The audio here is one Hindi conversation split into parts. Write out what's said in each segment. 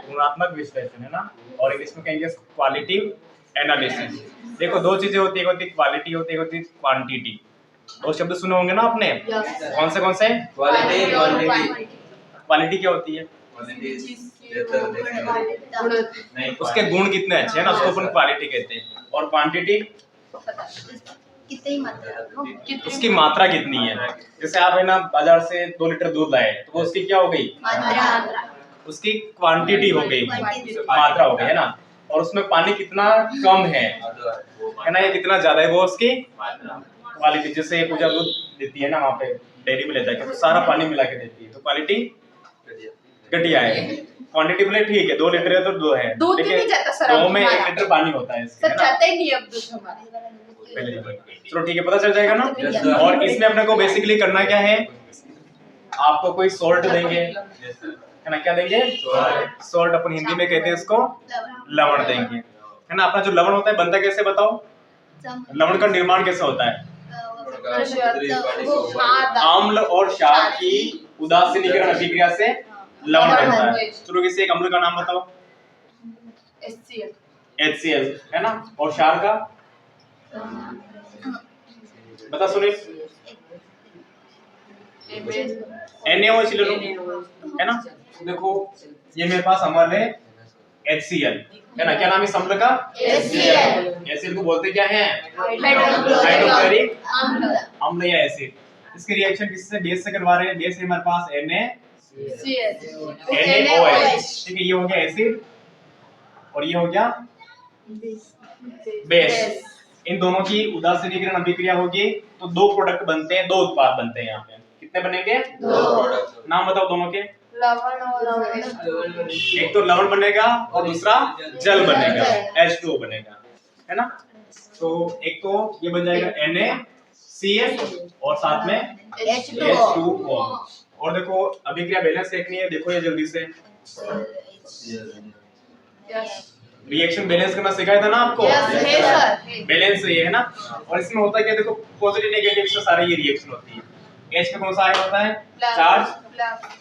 गुणात्मक विश्लेषण है ना, और इंग्लिश में कहेंगे क्वालिटेटिव एनालिसिस। देखो दो चीजें होती है, एक होती है क्वालिटी, होती है क्वांटिटी। दो शब्द सुने होंगे ना आपने, कौन से? Quality, quantity. क्वालिटी क्या होती है? नहीं, उसके गुण कितने अच्छे हैं ना, उसको अपन क्वालिटी कहते हैं। और क्वांटिटी उसकी मात्रा कितनी है। जैसे आप है ना बाजार से 2 लीटर दूध लाए, तो वो उसकी क्या हो गई? मात्रा। उसकी क्वांटिटी हो गई, मात्रा हो गई है ना। और उसमें पानी कितना कम है ना, ये कितना ज्यादा है, वो उसकी क्वालिटी। जैसे पूजा दूध देती है ना, वहाँ पे डेयरी में ले जाके तो सारा पानी मिला के देती है, तो क्वालिटी घटिया है। क्वांटिटी बोले ठीक है, 2 लीटर है तो 2 है, दूध भी नहीं जाता सर, दो में 1 लीटर पानी होता है इसके, सर जाता ही नहीं अब दूध हमारे। चलो ठीक है, पता चल जाएगा ना। और इसमें अपने को बेसिकली करना क्या है, आपको कोई सॉल्ट देंगे है ना, क्या देंगे? सॉल्ट। अपन हिंदी में कहते हैं इसको लवण देंगे, है ना। अपना जो लवण होता है बनता कैसे बताओ? लवण का निर्माण कैसे होता है? अम्ल और क्षार की उदासीनीकरण अभिक्रिया से लवण बनता है। चलो किसी एक अम्ल का नाम बताओ। HCl है ना, और क्षार का बता सुनील। NaOH है ना। देखो ये मेरे पास अम्ल है HCl है ना, क्या नाम है इस अम्ल का? HCl को बोलते क्या है? हाइड्रोक्लोरिक अम्ल या एसिड। इसकी रिएक्शन किससे? बेस से करवा रहे हैं। बेस है हमारे पास NaOH, ठीक है। ये हो गया एसिड और ये हो गया बेस। इन दोनों की उदासीनीकरण अभिक्रिया होगी तो 2 प्रोडक्ट बनते हैं, 2 उत्पाद बनते हैं। यहाँ पे कितने बनेंगे? 2। नाम बताओ दोनों के। लवण और एक तो लवण बनेगा और दूसरा जल बनेगा, H2O बनेगा, है ना। तो एक तो ये बन जाएगा NaCl और साथ में H2O। और देखो अभिक्रिया बैलेंस देखनी है, देखो ये जल्दी से। रिएक्शन बैलेंस करना सिखाया था ना आपको। बैलेंस ये है ना। और इसमें होता है क्या, देखो पॉजिटिव नेगेटिव से सारे ये रिएक्शन होती है। H में कौन सा आयन होता है? चार्ज।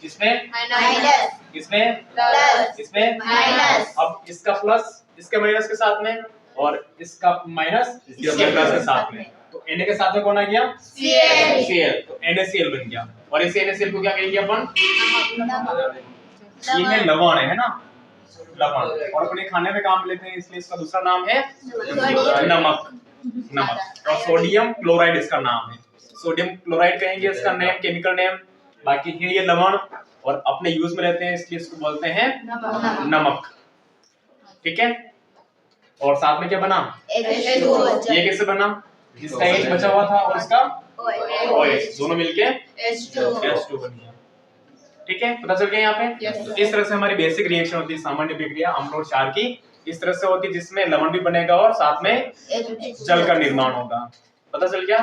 इसमें माइनस, इसमें प्लस, इसमें माइनस। अब इसका प्लस इसके माइनस के साथ में, और इसका माइनस इसके प्लस के साथ में, तो Na के साथ में कौन आ गया? Cl। तो NaCl बन गया। और इस NaCl को क्या कहेंगे अपन? ये है लवण, है ना, लवण। और अपने खाने में काम लेते हैं, इसलिए इसका दूसरा नाम है नमक। नमक। और सोडियम क्लोराइड इसका नाम है। सोडियम क्लोराइड कहेंगे इसका नेम, केमिकल नेम। बाकी है ये लवण और अपने यूज में रहते हैं, इसलिए इसको बोलते हैं नमक, ठीक है। और साथ में क्या बना? ये कैसे बना? इसका H बचा हुआ था और इसका OH, दोनों मिलके H2 बन गया, ठीक है। पता चल गया यहाँ पे। तो इस तरह से हमारी बेसिक रिएक्शन होती है, सामान्य प्रक्रिया अम्ल और क्षार की इस तरह से होती है, जिसमें लवण भी बनेगा और साथ में जल का निर्माण होगा। पता चल गया।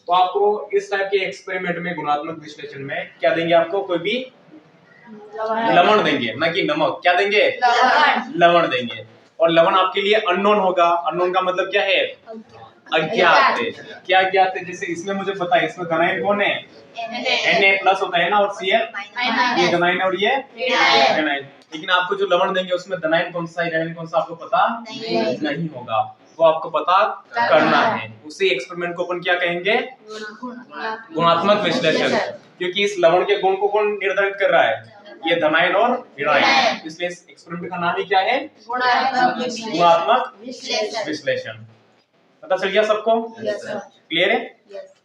तो आपको इस टाइप के एक्सपेरिमेंट में, गुणात्मक विश्लेषण में क्या देंगे? आपको कोई भी लवण देंगे, ना कि नमक। क्या देंगे? लवण देंगे। और लवण आपके लिए अननोन होगा। अननोन का मतलब क्या है? अज्ञात है। क्या अज्ञात है? जैसे इसमें मुझे पता है इसमें धनायन कौन है? Na+ होता है ना, और Cl ये धनायन और ये ऋणायन। लेकिन आपको जो लवण देंगे उसमें धनायन कौन सा है, ऋणायन कौन सा, आपको पता नहीं होगा। वो आपको पता करना है। उसी एक्सपेरिमेंट को अपन क्या कहेंगे? गुणात्मक विश्लेषण। क्योंकि इस लवण के गुण को कौन निर्धारित कर रहा है? ये धनायन और ऋणायन। इसलिए इस एक्सपेरिमेंट का नाम ही क्या है? गुणात्मक विश्लेषण। पता चल गया सबको? क्लियर है?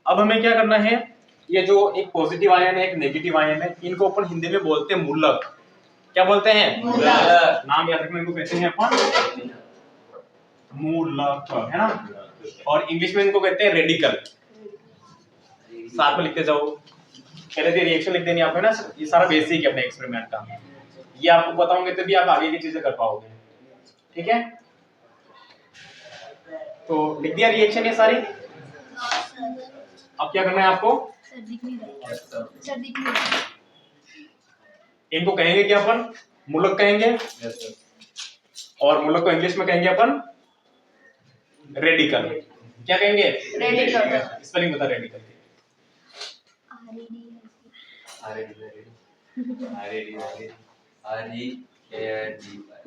अब हमें क्या करना है, ये जो एक पॉजिटिव आयन है, एक नेगेटिव आयन है, इनको अपन हिंदी में बोलते हैं मूलक। क्या बोलते हैं? मूलक। नाम याद रखना, इनको कहते हैं अपन मूलक, है ना। और इंग्लिश में इनको कहते हैं रेडिकल। साथ में लिखते जाओ, पहले तो रिएक्शन लिख देनी आपको, है ना। ये सारा बेसिक है अपने एक्सपेरिमेंट का, ये आपको बताओगे तभी आप आगे की चीजें कर पाओगे, ठीक है। तो लिख दिया रिएक्शन ये सारी। अब क्या करना है आपको? इनको कहेंगे क्या अपन? मूलक कहेंगे। और मूलक को इंग्लिश में कहेंगे अपन रेडिकल। क्या कहेंगे? रेडिकल। स्पेलिंग बता रेडिकल की। RADICAL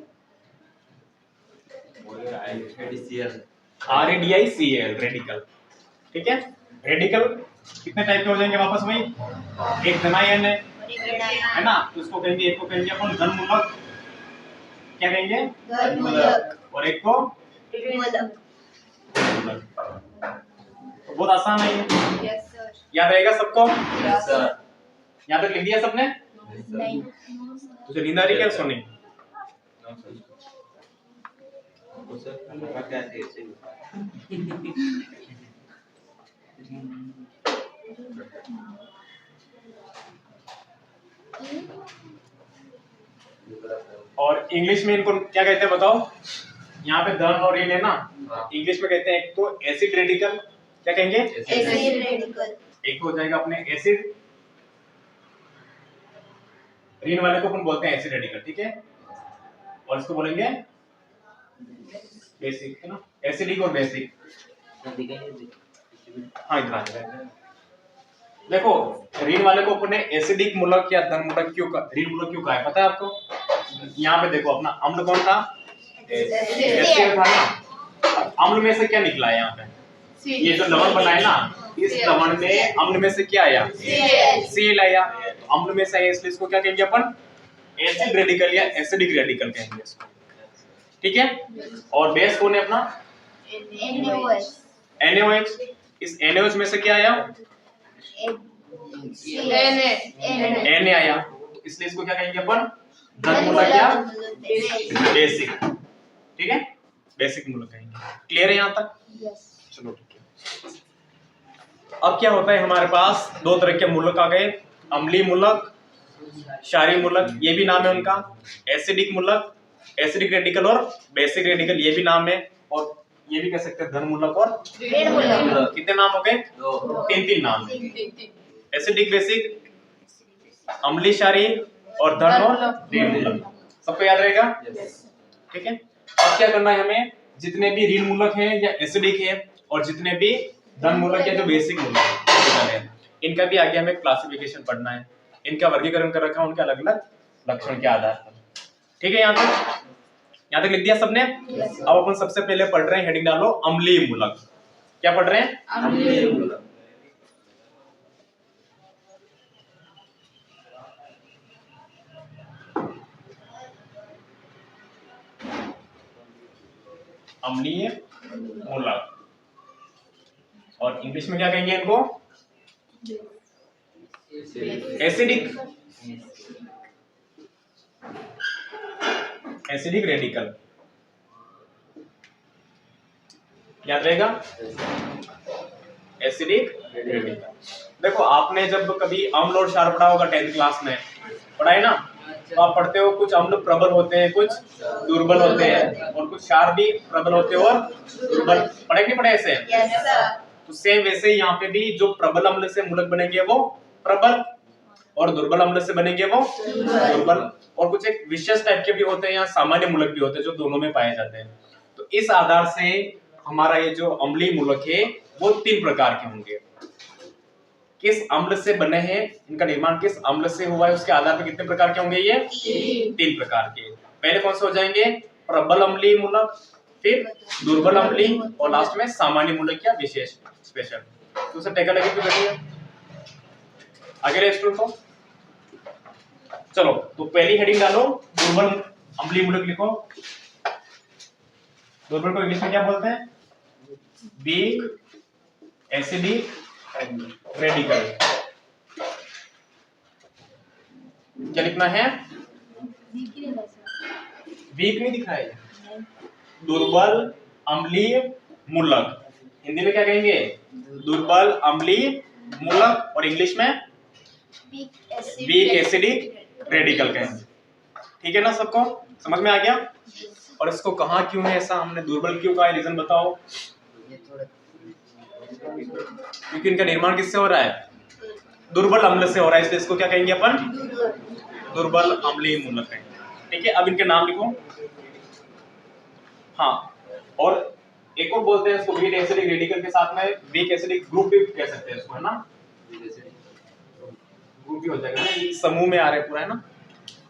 radical. ठीक है, रेडिकल कितने टाइप के हो जाएंगे वापस वही, एक धनायन है ना, तो उसको कहेंगे, एक को कहेंगे अपन धनमूलक, क्या कहेंगे, और एक को ऋणमूलक। तो बहुत आसान है ये, यस सर। याद रहेगा सबको, यस सर। यहाँ तक लिख दिया सबने? नहीं। तुझे नींद आ रही क्या सोने? और इंग्लिश में इनको क्या कहते हैं बताओ? यहाँ पे धन और ऋण है ना, इंग्लिश में कहते हैं एक तो एसिड रेडिकल, क्या कहेंगे, एसिड रेडिकल। एक हो जाएगा अपने एसिड, ऋण वाले को अपन बोलते हैं एसिड रेडिकल, ठीक है, और इसको बोलेंगे बेसिक, है ना, एसिडिक और बेसिक। हाँ इधर देखो, ऋण वाले को अपने एसिडिक मूलक या धन मूलक क्यों, ऋण मूलक क्यों कहा है पता है आपको? यहाँ पे देखो अपना अम्ल कौन था, एसिड था ना, अम्ल में से क्या निकला है यहाँ पे, ये जो लवण बना है ना, इस लवण में अम्ल में से क्या आया, Cl आया, तो अम्ल में से आया, इसलिए इसको क्या कहेंगे अपन, एसिड रेडिकल या एसिडिक रेडिकल कहेंगे इसको, ठीक है। और बेस कौन है अपना, NaOH, इस NaOH में से क्या आया, Na आया, तो इसलिए इसको क्या कहेंगे अपन, धन मूलक या बेसिक, ठीक है, बेसिक मूलक कहेंगे। क्लियर है यहाँ तक? चलो ठीक है। अब क्या होता है, हमारे पास दो तरह के मूलक आ गए, अम्लीय मूलक, क्षारीय मूलक, ये भी नाम है उनका, एसिडिक मूलक, एसिडिक रेडिकल, और बेसिक रेडिकल, ये भी नाम है, और ये भी कह सकते हैं धन मूलक और ऋण मूलक। कितने नाम हो गए, तीन नाम है, एसिडिक, बेसिक, अम्लीय, क्षारीय, और धन और ऋण मूलक। सबको याद रहेगा, ठीक है। अब क्या करना है हमें, जितने भी ऋण मूलक हैं या एसिडिक है, और जितने भी धन मूलक या जो बेसिक मूलक है, इनका भी आगे हमें क्लासिफिकेशन पढ़ना है, इनका वर्गीकरण कर रखा है उनके अलग अलग लक्षण के आधार पर, ठीक है। यहाँ तक लिख दिया सबने? अब अपन सबसे पहले पढ़ रहे हैं, हेडिंग डालो, अम्लीय मूलक। क्या पढ़ रहे हैं, अम्लीय मूलक। अम्लीय मूलक, और इंग्लिश में क्या कहेंगे इनको, एसिडिक, एसिडिक रेडिकल, याद रहेगा, एसिडिक रेडिकल। देखो आपने जब कभी अम्ल और क्षार पढ़ा होगा 10th क्लास में, पढ़ा है ना, तो आप पढ़ते हो कुछ अम्ल प्रबल होते हैं, कुछ दुर्बल होते हैं, और कुछ क्षार भी प्रबल होते हैं और दुर्बल, पढ़े कि पढ़े ऐसे? तो सेम वैसे ही यहाँ पे भी जो प्रबल अम्ल से मूलक बनेंगे वो प्रबल, और दुर्बल अम्ल से बनेंगे वो दुर्बल, और कुछ एक विशेष टाइप के भी होते हैं या सामान्य मूलक भी होते हैं जो दोनों में पाए जाते हैं। तो इस आधार से हमारा ये जो अम्लीय मूलक है वो 3 प्रकार के होंगे। किस अम्ल से बने हैं, इनका निर्माण किस अम्ल से हुआ है, उसके आधार पर कितने प्रकार के होंगे ये, 3 प्रकार के। पहले कौन से हो जाएंगे, प्रबल अम्लीय मूलक, फिर दुर्बल अम्लीय, और लास्ट में सामान्य मूलक या विशेष, स्पेशल। तो उसे टेका लगे बैठिए आगे स्टूडेंट को। चलो तो पहली हेडिंग डालो, दुर्बल अम्लीय मूलक लिखो। दुर्बल को इंग्लिश में क्या बोलते हैं, वीक, एसिडिक, रेडिकल। क्या लिखना है, वीक नहीं दिखा है, दुर्बल अम्लीय मूलक, हिंदी में क्या कहेंगे, दुर्बल अम्लीय मूलक, और इंग्लिश में वीक एसिडिक रेडिकल कहेंगे, ठीक है ना, सबको समझ में आ गया। और इसको कहा क्यों है ऐसा, हमने दुर्बल क्यों कहा, रीजन बताओ। क्योंकि इनका निर्माण किससे हो रहा है, दुर्बल अम्ल से हो रहा है, इसलिए इसको क्या कहेंगे अपन, दुर्बल अम्लीय मूलक कहेंगे, ठीक है। अब इनके नाम लिखो, हाँ, और एक और बोलते हैं इसको वीक एसिडिक रेडिकल के साथ में वीक एसिडिक ग्रुप भी कह सकते हैं इसको, है ना, ग्रुप भी हो जाएगा ना, समूह में आ रहे पूरा, है ना।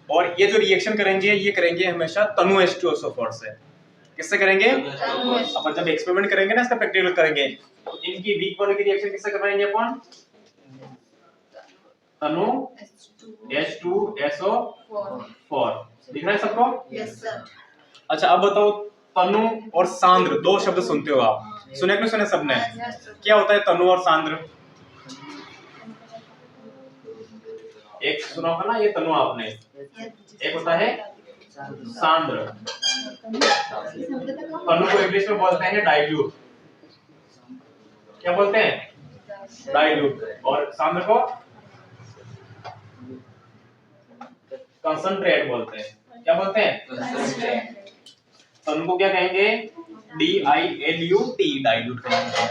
और ये जो रिएक्शन करेंगे ये करेंगे हमेशा तनु H2SO4 से। किससे करेंगे? अपन जब एक्सपेरिमेंट करेंगे ना, इसका प्रैक्टिकल करेंगे, तो इनकी वीक बॉन्ड की रिएक्शन किससे करवाएंगे अपन? तनु H2SO4। दिख रहा है सबको? Yes sir. अच्छा अब बताओ, तनु और सांद्र दो शब्द सुनते हो आप, सुने कि नहीं सुने सबने? क्या होता है तनु और सांद्र? एक सुना होगा ना ये तनु आपने, एक होता है सांद्र। तनु को इंग्लिश में बोलते हैं डाइल्यूट। क्या बोलते हैं? डाइल्यूट। और सांद्र को कंसंट्रेट बोलते हैं। क्या बोलते हैं? तनु को क्या कहेंगे? DILUT, डाइल्यूट कहेंगे,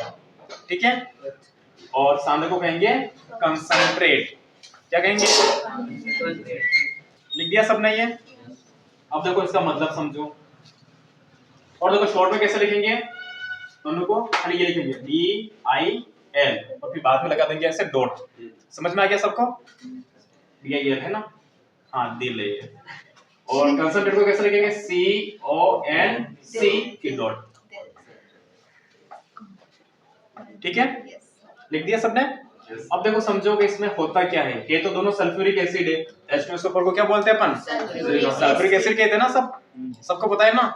ठीक है। और सांद्र को कहेंगे कंसंट्रेट। क्या कहेंगे? लिख दिया सबने ये? अब देखो इसका मतलब समझो, और देखो शॉर्ट में कैसे लिखेंगे तनु को? खाली ये लिखेंगे DIL और फिर बाद में लगा देंगे ऐसे डॉट। समझ में आ गया सबको? DIL है ना? हाँ दिल है ये। और कंसंट्रेट को कैसे लिखेंगे? CONC फिर डॉट। ठीक है, लिख दिया सबने? अब देखो समझो कि इसमें होता क्या है। ये तो दोनों सल्फ्यूरिक एसिड है। H2SO4 को क्या बोलते हैं अपन? सल्फ्यूरिक एसिड कहते हैं ना, सबको पता है ना?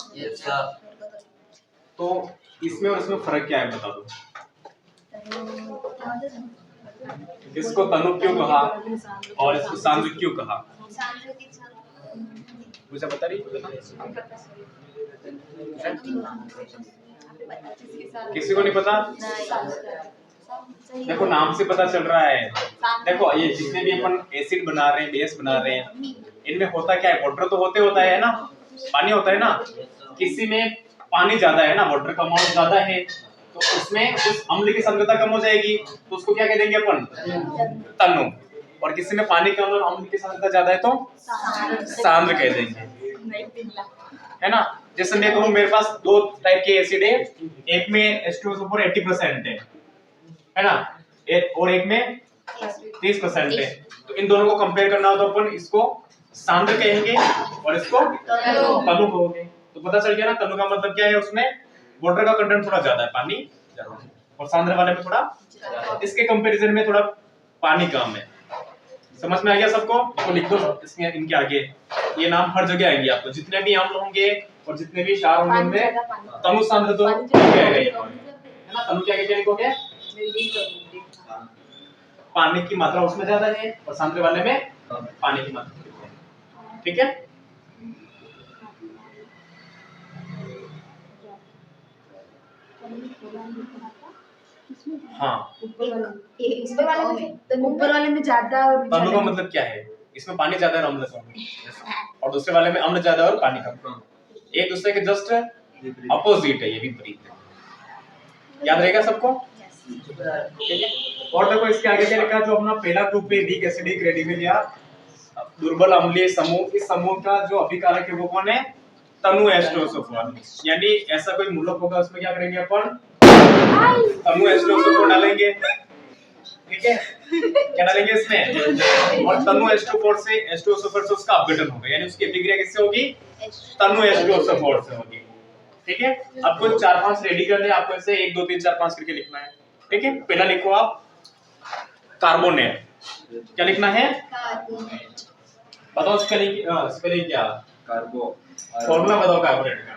तो इसमें और इसमें फर्क क्या है बता दो। इसको तनु क्यों कहा और इसको सांद्र क्यों कहा? मुझे बता रही किसी को नहीं पता? देखो नाम से पता चल रहा है। देखो ये जितने भी अपन एसिड बना रहे हैं, बेस बना रहे हैं, इनमें होता क्या है? वाटर तो होता है ना, पानी होता है ना। किसी में पानी ज्यादा है ना, वाटर का अमाउंट ज्यादा है, तो उसमें उस अम्ल की सांद्रता कम हो जाएगी, तो उसको क्या कह देंगे अपन? तनु। और किसी में पानी कम और अम्ल की सांद्रता ज्यादा है तो सांद्र कह देंगे, है ना। जैसे मैं कहूँ मेरे पास दो टाइप के एसिड है, एक में H2SO4 80% है ना, और एक में 30% है। तो इन दोनों को कंपेयर करना हो तो अपन इसको सांद्र कहेंगे और इसको तनु कहोगे। तो पता चल गया ना, तनु का मतलब क्या है? उसमें वाटर का कंटेंट थोड़ा ज्यादा है, पानी ज्यादा है, और सांद्र वाले में थोड़ा, इसके कंपैरिजन में थोड़ा पानी कम है। समझ में आ गया सबको? तो लिख दो इसमें, इनके आगे ये नाम हर जगह आएंगे आपको, जितने भी अम्ल होंगे और जितने भी क्षार होंगे उनमें तनु सांद्र तो आएगा ही, है ना। तनु क्या क्या लिखोगे? पानी की मात्रा उसमें ज्यादा है और सांद्र वाले में पानी की मात्रा कम है, ठीक है। हाँ, ऊपर वाले में ज्यादा और तनु का मतलब क्या है? इसमें पानी ज्यादा है, अम्ल कम है, और दूसरे वाले में अम्ल ज्यादा और पानी कम। एक दूसरे के जस्ट अपोजिट है, ये विपरीत है। याद रहेगा सबको? ठीक है। और देखो इसके आगे क्या लिखा है? जो अपना पहला ग्रुप है वीक एसिडिक रेडिकल या दुर्बल अम्लीय समूह, इस समूह का जो अभिकारक है वो कौन है? तनु H2SO4। यानी ऐसा कोई मूलक होगा उसमें क्या करेंगे अपन? तनु H2SO4 डालेंगे, ठीक है। क्या डालेंगे इसमें? और तनु H2SO4 से उसका अपघटन होगा, यानी उसकी अभिक्रिया किससे होगी? तनु H2SO4 से होगी, ठीक है। अब कोई 4-5 रेडिकल है, आपको ऐसे 1 2 3 4 5 करके लिखना है, ठीक है। पहला लिखो आप कार्बोनेट। क्या लिखना है? बताओ स्पेलिंग क्या? कार्बो फॉर्मूला बताओ कार्बोनेट का।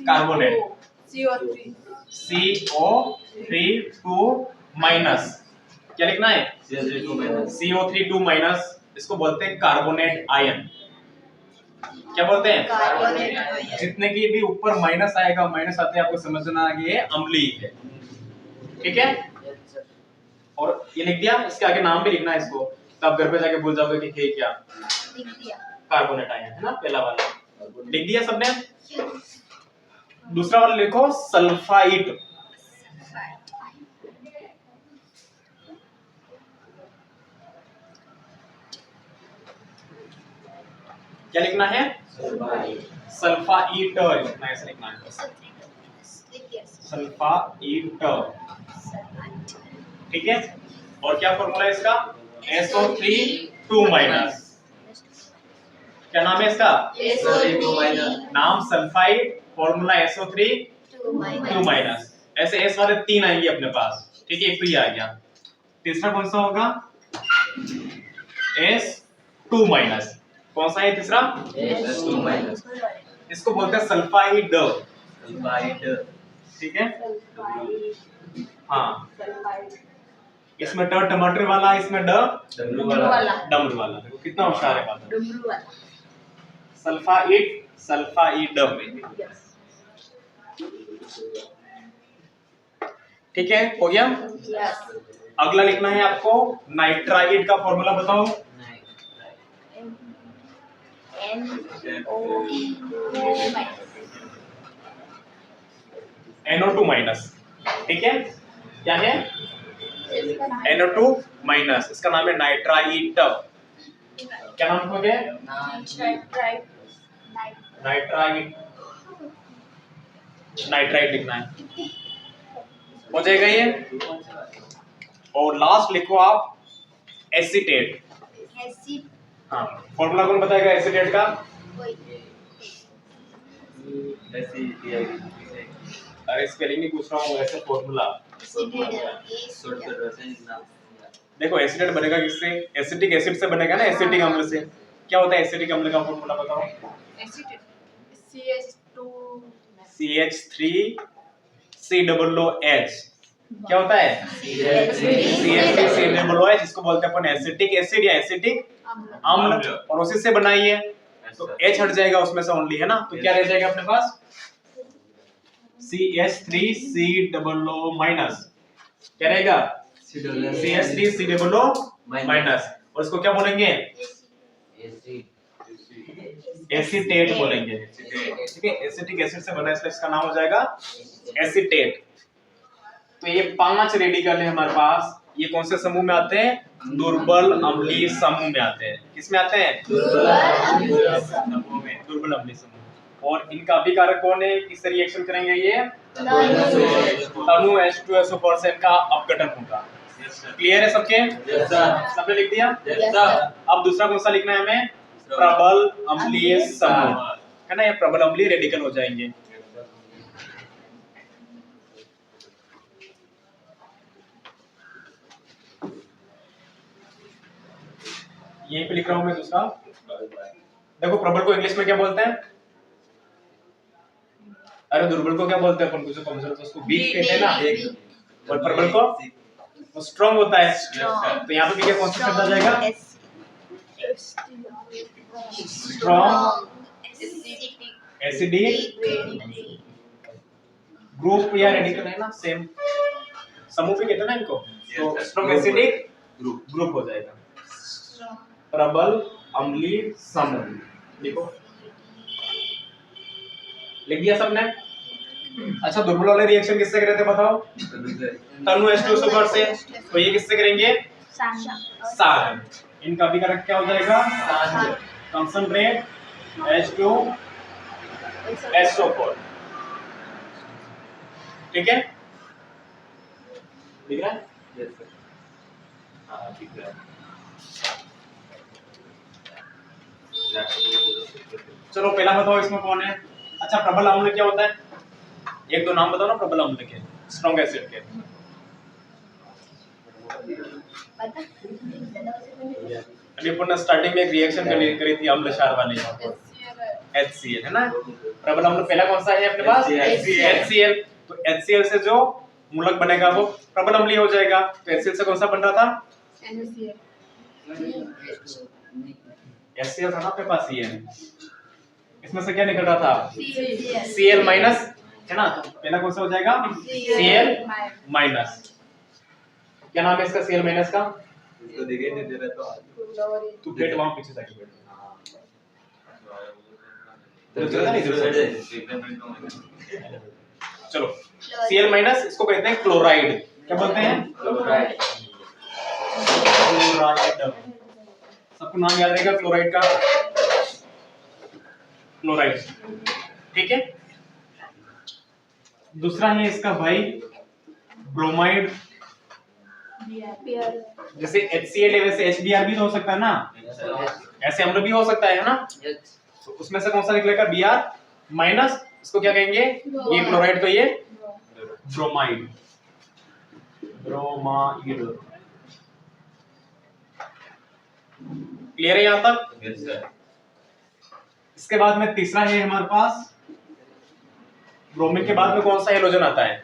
कार्बोनेट CO3 माइनस, क्या लिखना है? CO3 minus. इसको बोलते हैं कार्बोनेट आयन। क्या बोलते हैं? Carbonate ion. जितने की भी ऊपर माइनस आएगा, माइनस आते आपको समझना है ये अम्लीय है, ठीक है। और ये लिख दिया, इसके आगे नाम भी लिखना है इसको, तब घर पे जाके भूल जाओगे कि है क्या। लिख दिया। कार्बोनेट आयन है ना पहला वाला, लिख दिया सबने। दूसरा वाला लिखो सल्फाइड। क्या लिखना है? सल्फाइड लिखना है, ऐसा लिखना है सल्फाइड, ठीक है। और क्या फॉर्मूला है इसका? SO3 2 माइनस, क्या नाम है इसका? SO3 नाम सल्फाइड, फॉर्मूला SO3 2 माइनस। ऐसे S वाले 3 आएंगे अपने पास, ठीक है, एक तो ये आ गया। तीसरा कौन सा होगा? S2 minus. कौन सा है तीसरा? S2 इसको बोलते हैं सल्फाइड, सल्फाइड, ठीक है। हाँ, इसमें ट टमाटर वाला, इसमें ड डब्लू वाला, डमरू वाला। देखो कितना होशियार है बात। डमरू वाला। सल्फाइड, सल्फाइड, ठीक है, हो गया। यस। अगला लिखना है आपको नाइट्राइड का फॉर्मूला बताओ। NO2 माइनस, ठीक है। क्या है? NO2 माइनस, इसका नाम है नाइट्राइड। क्या नाम हो गया? नाइट्राइड, नाइट्राइड लिखना है, हो जाएगा ये। और लास्ट लिखो आप एसीटेट। हाँ, फॉर्मूला कौन बताएगा एसीटेट का? अरे स्पेलिंग नहीं पूछ रहा हूँ, ऐसे फॉर्मूला। देखो एसीटेट बनेगा किससे? एसिटिक एसिड से बनेगा ना, एसिटिक अम्ल से। क्या होता है एसिटिक अम्ल का फॉर्मूला बताओ? CH3COOH। क्या होता है? CH3COOH, इसको बोलते हैं अपन एसिटिक एसिड या एसिटिक अम्ल, और उसी से बनाई है। तो H हट जाएगा उसमें से ओनली, है ना। तो क्या रह जाएगा अपने पास? CH3COO minus. क्या रहेगा? CH3COO माइनस, और इसको क्या बोलेंगे? एसीटेट बोलेंगे, ठीक है। एसिटिक एसिड से बना है, इसलिए इसका नाम हो जाएगा एसीटेट। तो ये 5 रेडिकल है हमारे पास। ये कौन से समूह में आते हैं? दुर्बल अम्लीय समूह में आते हैं। किस में आते हैं? दुर्बल अम्लीय समूह। और इनका अभिकारक कौन है? किससे रिएक्शन करेंगे ये? तनु H2SO4 से इनका अपघटन होगा। क्लियर है सबके? सबने लिख दिया? अब दूसरा कौन सा लिखना है हमें? प्रबल अम्लीय समूह, है ना। ये प्रबल अम्लीय रेडिकल हो जाएंगे। यहीं पे लिख रहा हूं मैं दूसरा। देखो प्रबल को इंग्लिश में क्या बोलते हैं? अरे दुर्बल को क्या बोलते हैं अपन? कुछ कमजोर तो उसको वीक कहते हैं ना, और प्रबल को वो स्ट्रांग होता है। तो यहाँ पे क्या कॉन्सेप्ट आ जाएगा? स्ट्रांग एसिडिक ग्रुप या रेडिकल, है ना, सेम समूह भी कहते हैं ना इनको। तो स्ट्रांग एसिडिक ग्रुप हो जाएगा प्रबल अम्लीय समूह। देखो लिख दिया सबने? अच्छा, दुर्बल वाले रिएक्शन किससे करे थे बताओ? तनु H2SO4 से। तो ये किससे करेंगे? सार। इनका अभिकारक क्या हो जाएगा? कंसंट्रेट H2SO4, ठीक है। दिख रहा है? हाँ दिख रहा है। चलो पहला बताओ इसमें कौन है? अच्छा, प्रबल अम्ल क्या होता है? एक दो नाम बताओ ना प्रबल अम्ल के, स्ट्रॉन्ग एसिड के। अभी अपन स्टार्टिंग में एक रिएक्शन करी थी अम्ल क्षार वाली, HCl, है ना। प्रबल अम्ल पहला कौन सा है अपने पास? HCl। तो HCl से जो मूलक बनेगा वो प्रबल अम्लीय हो जाएगा। तो HCl से कौन सा बन रहा था? HCl था ना अपने पास। इसमें से क्या निकल रहा था? Cl माइनस, है ना। तो पहला कौन सा हो जाएगा? Cl minus. क्या नाम है इसका Cl माइनस का? इसको दिखाई नहीं दे रहा तू बैठ वहां पीछे जाके बैठ। चलो Cl माइनस, इसको कहते हैं क्लोराइड। क्या बोलते हैं? क्लोराइड। सबको नाम याद रहेगा क्लोराइड का, क्लोराइड, ठीक है। दूसरा है इसका भाई ब्रोमाइड। जैसे HCl है वैसे HBr भी तो हो सकता है ना। ऐसे अम्ल भी हो सकता है ना। तो उसमें से कौन सा निकलेगा Br माइनस, इसको क्या कहेंगे, ये क्लोराइड तो ये ब्रोमाइड, ब्रोमाइड। क्लियर है यहाँ तक? Yes sir. इसके बाद में तीसरा है हमारे पास, ब्रोमीन के बाद में कौन सा हेलोजन आता है?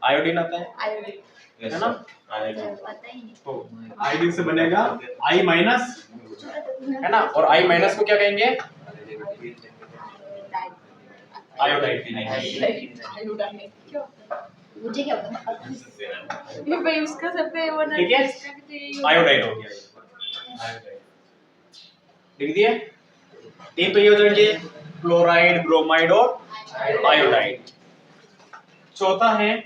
आयोडीन आता है, आयोडीन है ना। पता ही नहीं। तो आयोडीन से बनेगा I माइनस, है ना, और I माइनस को क्या कहेंगे, आयोडाइड। क्यों? मुझे क्या पता। ये भाई उसका सबसे वो ना ठीक है, आयोडाइड हो गया ये। लिख दिए। तीन तो ये हो जाएंगे, क्लोराइड, ब्रोमाइड और आयोडाइड। चौथा है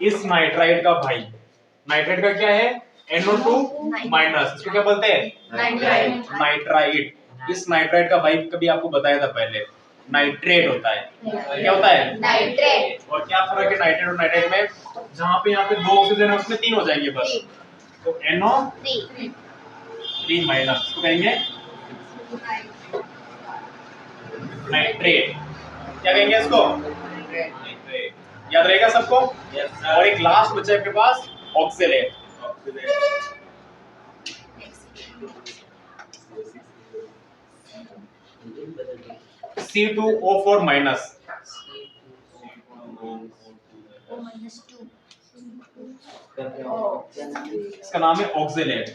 इस नाइट्राइड का भाई, नाइट्राइड का क्या है, NO2 माइनस, इसको क्या बोलते हैं, नाइट्राइड। नाइट्राइड। इस नाइट्राइड का भाई कभी आपको बताया था पहले, नाइट्रेट होता है। क्या होता है, नाइट्रेट। और क्या फर्क है नाइट्रेट और नाइट्रेट में, जहाँ पे यहाँ पे 2 ऑक्सीजन है उसमें 3 हो जाएंगे बस, तो NO3 माइनस, इसको कहेंगे नाइट्रेट। क्या कहेंगे इसको, याद रहेगा सबको। और एक लास्ट बचा है आपके पास, ऑक्सीलेट। C2O4 माइनस, इसका नाम है ऑक्सीलेट।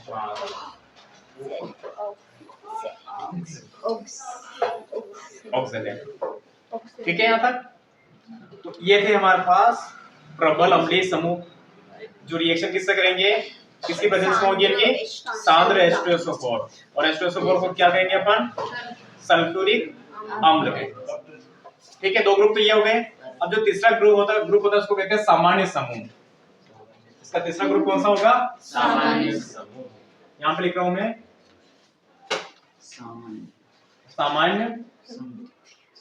ऑक्सीलेट, ठीक है यहाँ तक। तो ये थे हमारे पास प्रबल अम्लीय समूह, जो रिएक्शन किससे करेंगे, किसकी प्रेजेंस में होगी इनकी, सांद्र H2SO4, और H2SO4 को क्या कहेंगे अपन, सल्फ्यूरिक अम्ल के। ठीक है, 2 ग्रुप तो ये हो गए। अब जो तीसरा ग्रुप होता है उसको कहते हैं सामान्य समूह। इसका तीसरा ग्रुप कौन सा होगा, सामान्य समूह। यहाँ पे लिख रहा हूं मैं सामान्य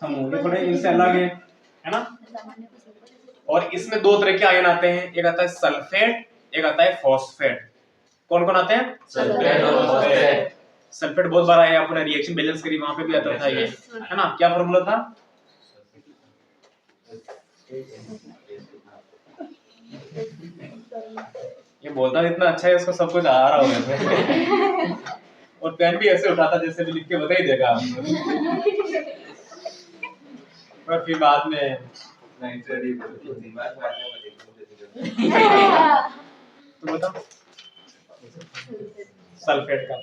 समूह, ये थोड़े इनसे अलग है ना। और इसमें 2 तरह के आयन आते हैं, एक आता है सल्फेट, एक आता है फॉस्फेट। कौन कौन आते हैं, सल्फेट और फॉस्फेट। सल्फेट बहुत बार आया, अपने रिएक्शन बैलेंस करी वहां पे भी आता था ये, है ना। क्या फॉर्मूला था, ये बोलता इतना अच्छा है, इसको सब कुछ आ रहा होगा और पेन भी ऐसे उठाता जैसे भी लिख के बता ही देगा आपको पर फिर बाद में तो बताओ सल्फेट का।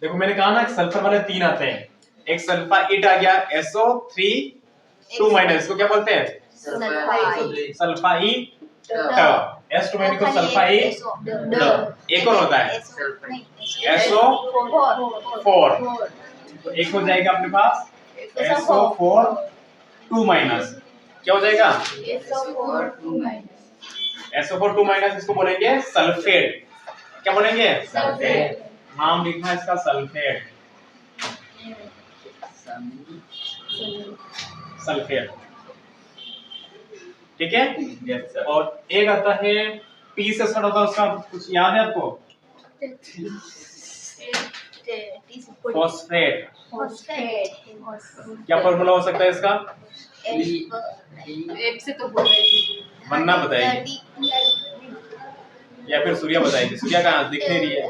देखो मैंने कहा ना सल्फर वाले 3 आते हैं, एक सल्फाइट आ गया SO2 माइनस, इसको क्या बोलते हैं, सल्फाइट। S2 को सल्फाइट, एक और होता है SO4, तो एक हो जाएगा अपने पास SO4 2 माइनस, क्या हो जाएगा SO4 2 माइनस, इसको बोलेंगे सल्फेट। क्या बोलेंगे, सल्फेट। नाम लिखना है इसका सल्फेट, सल्फेट। ठीक है, यस सर। और एक आता है P से स्टार्ट होता है, उसका कुछ याद है आपको, फॉस्फेट। क्या फॉर्मूला हो सकता है इसका, से तो बोल रहे थे वन्ना बताएगी या फिर सूर्या बताएगी, सूर्या कहाँ दिख नहीं रही है,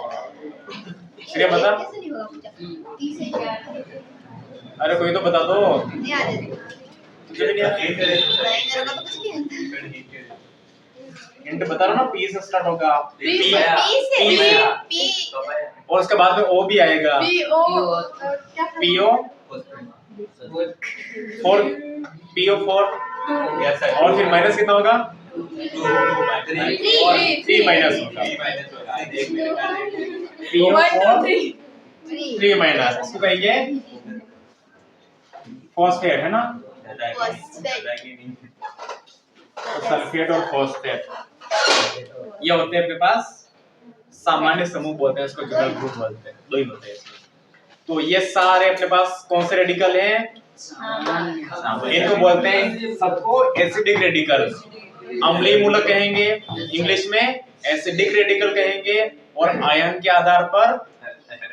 सूर्या बता, अरे कोई तो बता दो, मुझे भी नहीं आता। हिंट बता रहा ना, P से स्टार्ट होगा, और उसके बाद में O भी आएगा, PO 4, PO4, यस सर। और फिर माइनस कितना होगा, 3 माइनस होगा, PO4 3 माइनस, इसको कहेंगे फॉस्फेट, है ना। सल्फेट और फॉस्फेट ये होते हैं अपने पास सामान्य समूह बोलते हैं, इसको जनरल ग्रुप बोलते हैं, 2 ही होते हैं इसमें। तो ये सारे अपने पास कौन से रेडिकल हैं, इनको बोलते हैं सबको एसिडिक रेडिकल, अम्लीय मूलक कहेंगे, इंग्लिश में एसिडिक रेडिकल कहेंगे, और आयन के आधार पर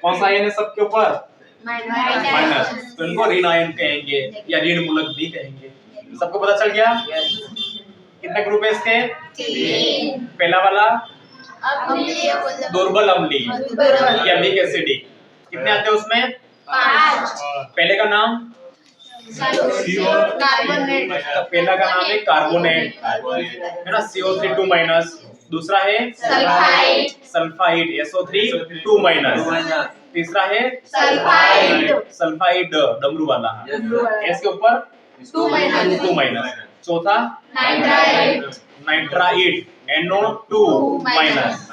कौन सा आयन है सबके ऊपर? माइनस, तो इनको ऋण आयन कहेंगे या ऋण मूलक भी कहेंगे। सबको पता चल गया? कितने ग्रुप है इसके? 3 पहला वाला अम्लीय दुर्बल अम्लीय या वीक एसिडिक, कितने आते हैं उसमें? 5 पहले का नाम? कार्बोनेट पहला का नाम है कार्बोनेट, है ना, CO3 2 माइनस। दूसरा है सल्फाइड सल्फाइड, SO3 2 माइनस। तीसरा है सल्फाइड डमरू वाला, S के ऊपर 2 माइनस 2 माइनस। चौथा नाइट्राइड नाइट्राइड, NO2 माइनस।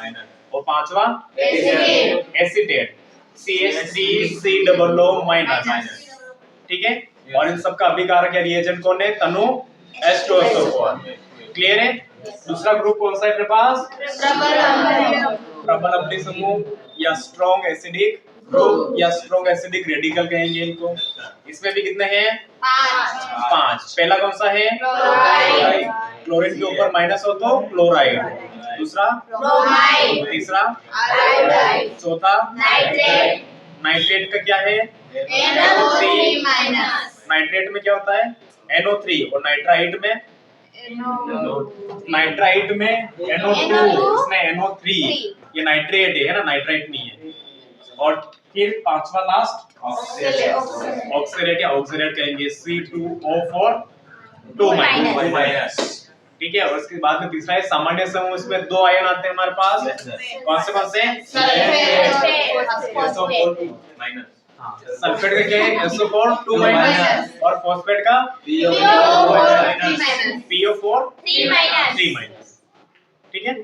और पांचवा एसीटेट, CH3COO माइनस। ठीक है, और इन सबका अभिकारक या रिएजेंट कौन है? तनु H2SO4। क्लियर है? दूसरा ग्रुप कौन सा है अपने पास? प्रबल अम्लीय समूह या स्ट्रॉन्ग एसिडिक ग्रुप या स्ट्रॉन्ग एसिडिक रेडिकल कहेंगे इनको। इसमें भी कितने हैं? 5। पहला कौन सा है? क्लोरीन के ऊपर माइनस हो तो क्लोराइड। दूसरा ब्रोमाइड तीसरा आयोडाइड चौथा नाइट्रेट नाइट्रेट का क्या है? NO3 माइनस नाइट्रेट में क्या होता है? NO3, और नाइट्राइड में NO2, इसमें NO3, ये नाइट्रेट है ना, नाइट्राइट नहीं है। और फिर पांचवा लास्ट ऑक्सीडेट या ऑक्सीडेट कहेंगे, C2O4 2 माइनस। ठीक है, और उसके बाद में तीसरा है सामान्य समूह, इसमें 2 आयन आते हैं हमारे पास। कौन से? सल्फेट का क्या है? SO4 2 माइनस, और फॉस्फेट का PO4 3 माइनस। ठीक है।